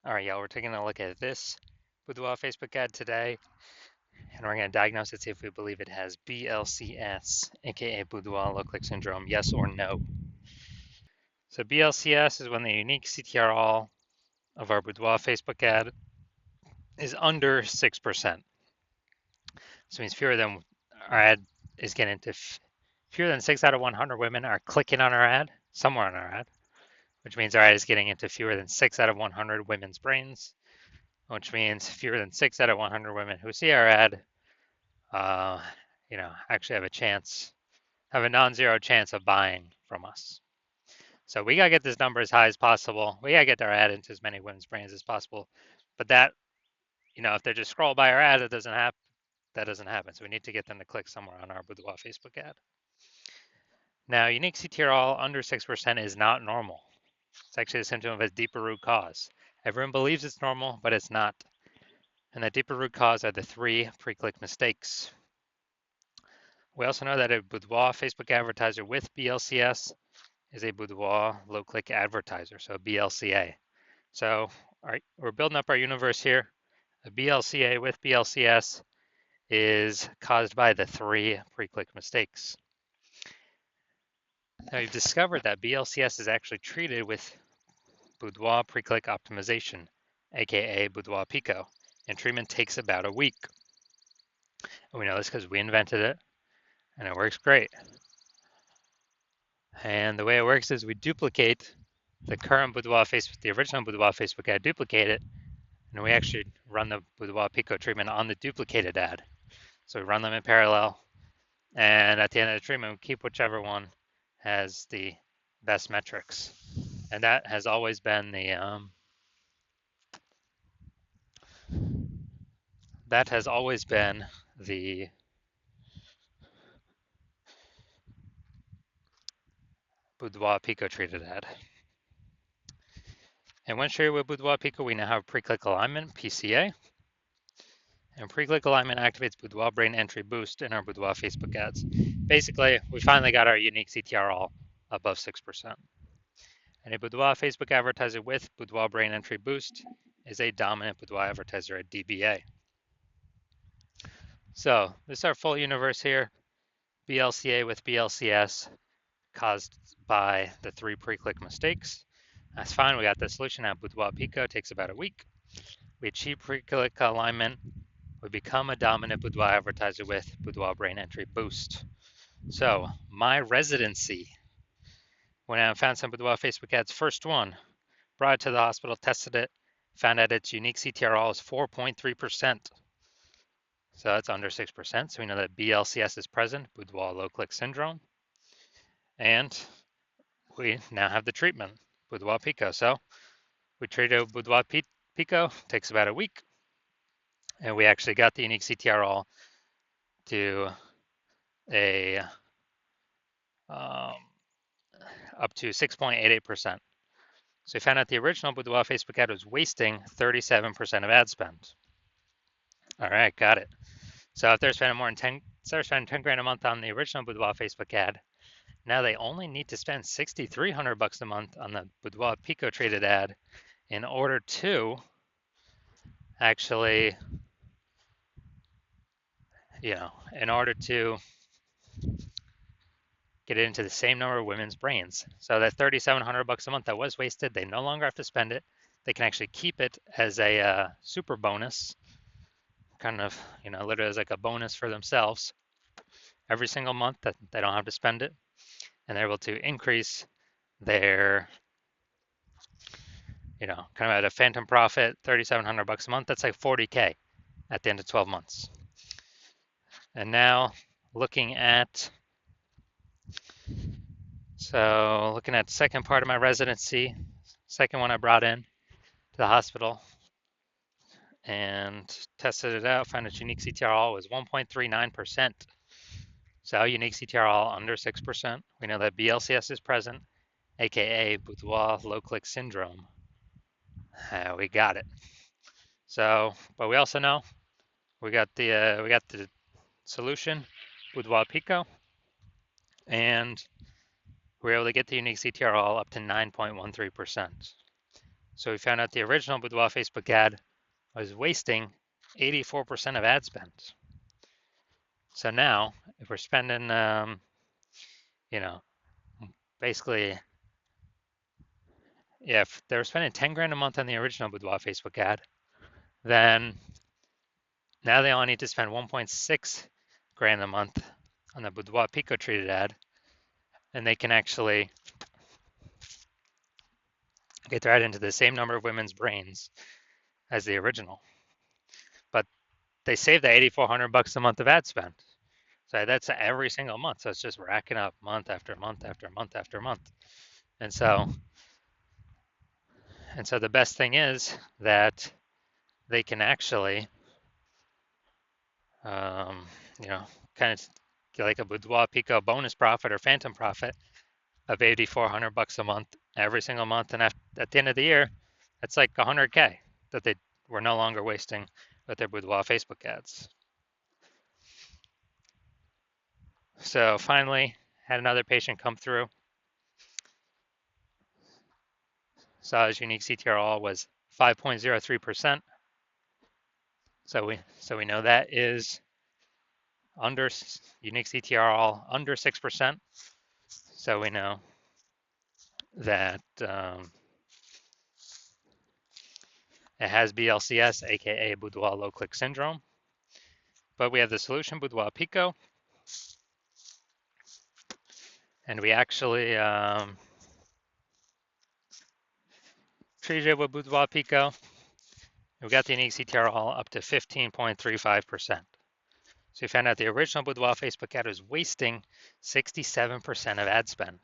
All right, y'all, we're taking a look at this Boudoir Facebook ad today, and we're going to diagnose it, see if we believe it has BLCS, aka Boudoir low-click syndrome, yes or no. So BLCS is when the unique CTR of our Boudoir Facebook ad is under 6%. So it means fewer than our ad is getting to fewer than 6 out of 100 women are clicking on our ad, somewhere on our ad, which means our ad is getting into fewer than 6 out of 100 women's brains, which means fewer than 6 out of 100 women who see our ad uh, actually have a non-zero chance of buying from us. So we gotta get this number as high as possible. We gotta get our ad into as many women's brains as possible. But that, if they just scroll by our ad, it doesn't happen. That doesn't happen. So we need to get them to click somewhere on our Boudoir Facebook ad. Now, unique CTRL under 6% is not normal. It's actually a symptom of a deeper root cause. Everyone believes it's normal, but it's not. And the deeper root cause are the 3 pre-click mistakes. We also know that a Boudoir Facebook advertiser with BLCS is a Boudoir low-click advertiser, so BLCA. So, all right, we're building up our universe here. A BLCA with BLCS is caused by the 3 pre-click mistakes. Now, you've discovered that BLCS is actually treated with Boudoir pre-click optimization, aka Boudoir Pico, and treatment takes about a week. And we know this because we invented it, and it works great. And the way it works is we duplicate the current Boudoir Facebook, the original Boudoir Facebook ad, duplicate it, and we actually run the Boudoir Pico treatment on the duplicated ad. So we run them in parallel, and at the end of the treatment, we keep whichever one has the best metrics. And that has always been the Boudoir Pico treated ad. And when shared with Boudoir Pico, we now have pre-click alignment, PCA. And pre-click alignment activates Boudoir brain entry boost in our Boudoir Facebook ads. Basically, we finally got our unique CTR all above 6%. And a Boudoir Facebook advertiser with Boudoir brain entry boost is a dominant Boudoir advertiser at DBA. So this is our full universe here. BLCA with BLCS caused by the 3 pre-click mistakes. That's fine. We got the solution at Boudoir Pico. It takes about a week. We achieve pre-click alignment. We become a dominant Boudoir advertiser with Boudoir brain entry boost. So my residency, when I found some Boudoir Facebook ads, first one, brought it to the hospital, tested it, found out its unique CTRL is 4.3%. So that's under 6%. So we know that BLCS is present, Boudoir low-click syndrome. And we now have the treatment, Boudoir Pico. So we treated Boudoir Pico, takes about a week. And we actually got the unique CTRL to a up to 6.88%. So we found out the original Boudoir Facebook ad was wasting 37% of ad spend. All right, got it. So if they're spending instead of spending 10 grand a month on the original Boudoir Facebook ad, now they only need to spend $6,300 a month on the Boudoir Pico traded ad in order to actually, in order to get it into the same number of women's brains. So that $3,700 a month that was wasted, they no longer have to spend it. They can actually keep it as a super bonus, kind of, literally as like a bonus for themselves every single month that they don't have to spend it. And they're able to increase their, kind of at a phantom profit, $3,700 a month. That's like 40K at the end of 12 months. And now looking at second part of my residency, second one I brought in to the hospital and tested it out, found its unique CTRL was 1.39%. So unique CTRL under 6%. We know that BLCS is present, aka Boudoir low-click syndrome. We got it. So, but we also know we got the solution, Boudoir Pico, and we were able to get the unique CTRL up to 9.13%. So we found out the original Boudoir Facebook ad was wasting 84% of ad spend. So now, if we're spending, you know, basically, yeah, if they were spending 10 grand a month on the original Boudoir Facebook ad, then now they only need to spend 1.6 grand a month on the Boudoir Pico treated ad, and they can actually get their ad into the same number of women's brains as the original. But they save the 8,400 bucks a month of ad spend. So that's every single month. So it's just racking up month after month after month after month. And so the best thing is that they can actually, um, you know, kind of get like a Boudoir Pico bonus profit or phantom profit of 8,400 bucks a month every single month. And at the end of the year, that's like 100K that they were no longer wasting with their Boudoir Facebook ads. So finally, had another patient come through. Saw his unique CTRL was 5.03%. So we know that is under unique CTRL under 6%. So we know that it has BLCS, aka Boudoir low click syndrome. But we have the solution Boudoir Pico, and we actually treated it with Boudoir Pico. We got the unique CTRL up to 15.35%. So we found out the original Boudoir Facebook ad was wasting 67% of ad spend.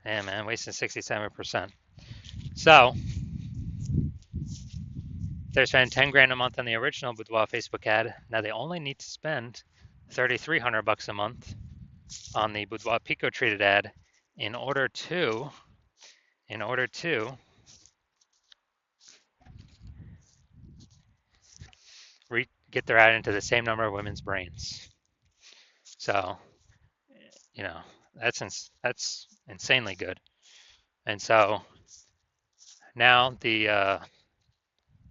Yeah, man, wasting 67%. So they're spending 10 grand a month on the original Boudoir Facebook ad. Now they only need to spend 3,300 bucks a month on the Boudoir Pico treated ad in order to get their ad into the same number of women's brains. So, you know, that's insanely good. And so now the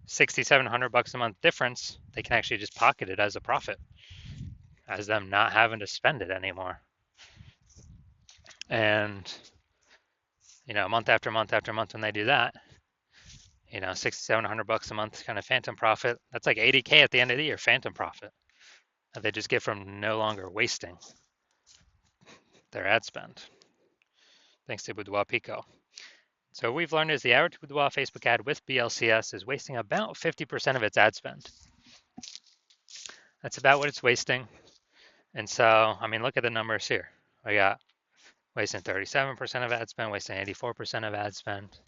6,700 bucks a month difference, they can actually just pocket it as a profit, as them not having to spend it anymore. And month after month after month, when they do that, 6,700 bucks a month kind of phantom profit. That's like 80K at the end of the year, phantom profit that they just get from no longer wasting their ad spend, thanks to Boudoir Pico. So what we've learned is the average Boudoir Facebook ad with BLCS is wasting about 50% of its ad spend. That's about what it's wasting. And so, I mean, look at the numbers here. We got wasting 37% of ad spend, wasting 84% of ad spend,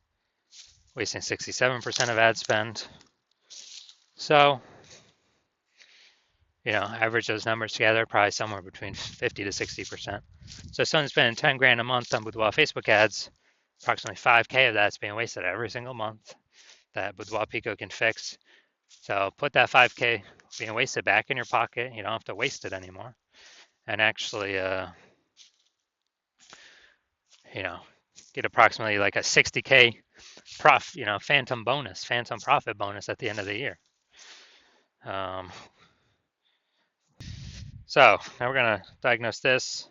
wasting 67% of ad spend. So, average those numbers together, probably somewhere between 50 to 60%. So someone's spending 10 grand a month on Boudoir Facebook ads, approximately 5K of that's being wasted every single month that Boudoir Pico can fix. So put that 5K being wasted back in your pocket. You don't have to waste it anymore. And actually, get approximately like a 60K phantom profit bonus at the end of the year. So now we're going to diagnose this,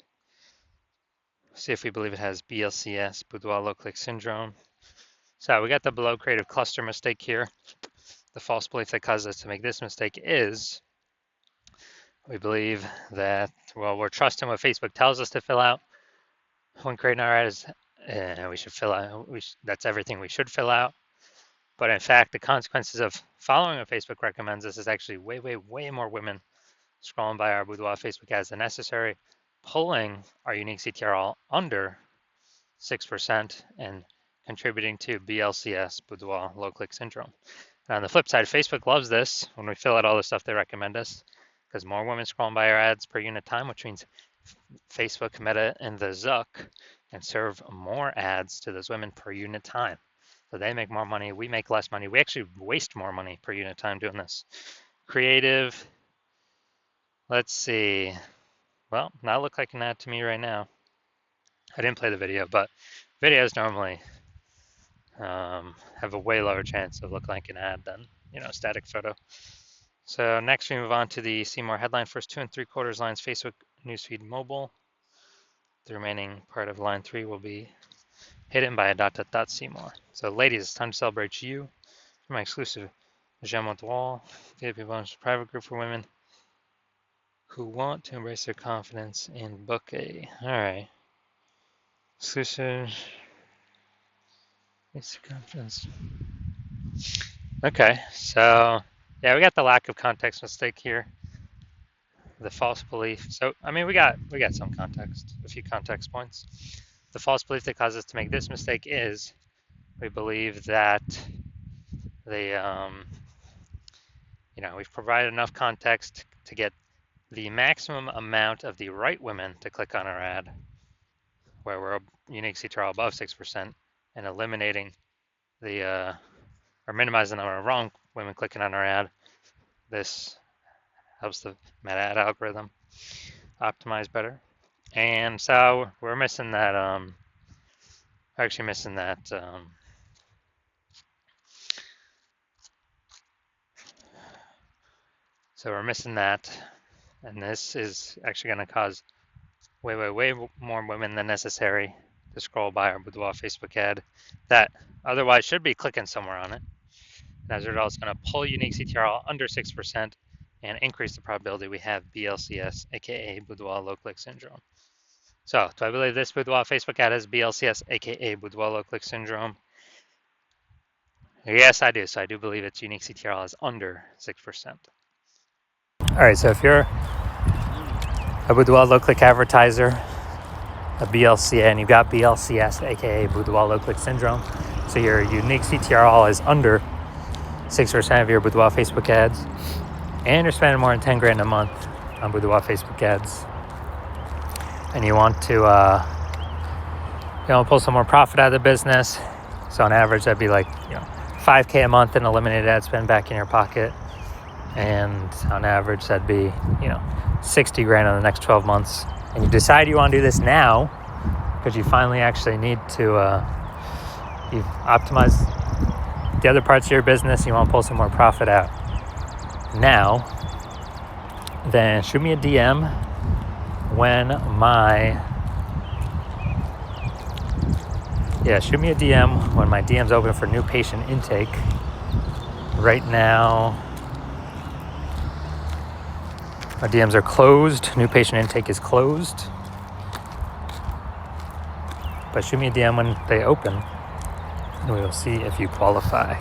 see if we believe it has BLCS, Boudoir low click syndrome. So we got the below creative cluster mistake here. The false belief that causes us to make this mistake is we believe that, we're trusting what Facebook tells us to fill out when creating our ads, and we should fill out, that's everything we should fill out. But in fact, the consequences of following what Facebook recommends us is actually way, way, way more women scrolling by our Boudoir Facebook ads than necessary, pulling our unique CTRL under 6% and contributing to BLCS, Boudoir low click syndrome. And on the flip side, Facebook loves this when we fill out all the stuff they recommend us, because more women scrolling by our ads per unit time, which means Facebook, Meta, and the Zuck can serve more ads to those women per unit time. So they make more money, we make less money. We actually waste more money per unit time doing this. Creative, let's see. Well, not look like an ad to me right now. I didn't play the video, but videos normally have a way lower chance of looking like an ad than, a static photo. So next we move on to the see more headline. First 2 3/4 lines, Facebook newsfeed mobile. The remaining part of line 3 will be hidden by a ... see more. So ladies, it's time to celebrate you. For my exclusive J'aime Boudoir VIP bonus private group for women who want to embrace their confidence and book a... Alright. Exclusive... confidence. Okay, so yeah, we got the lack of context mistake here. The false belief. So I mean, we got some context, a few context points. The false belief that caused us to make this mistake is we believe that we've provided enough context to get the maximum amount of the right women to click on our ad, where we're unique CTR above 6%, and eliminating or minimizing the number of wrong women clicking on our ad. This helps the meta ad algorithm optimize better. And so we're missing that, and this is actually going to cause way more women than necessary to scroll by our Boudoir Facebook ad that otherwise should be clicking somewhere on it. And as a result, it's going to pull unique CTR under 6% and increase the probability we have BLCS, aka Boudoir low click syndrome. So, do I believe this Boudoir Facebook ad has BLCS, aka Boudoir low click syndrome? Yes, I do. So I do believe its unique CTR is under 6%. All right, so if you're a Boudoir low click advertiser, a BLCA, and you've got BLCS, aka Boudoir low click syndrome, so your unique CTR is under 6% of your Boudoir Facebook ads, and you're spending more than 10 grand a month on Boudoir Facebook ads, and you want to pull some more profit out of the business. So on average, that'd be like $5K a month in eliminated ad spend back in your pocket, and on average that'd be 60 grand in the next 12 months. And you decide you want to do this now because you finally actually need to you've optimized the other parts of your business, you want to pull some more profit out now, then shoot me a DM when my DM's open for new patient intake. Right now our DMs are closed. New patient intake is closed. But shoot me a DM when they open, and we will see if you qualify.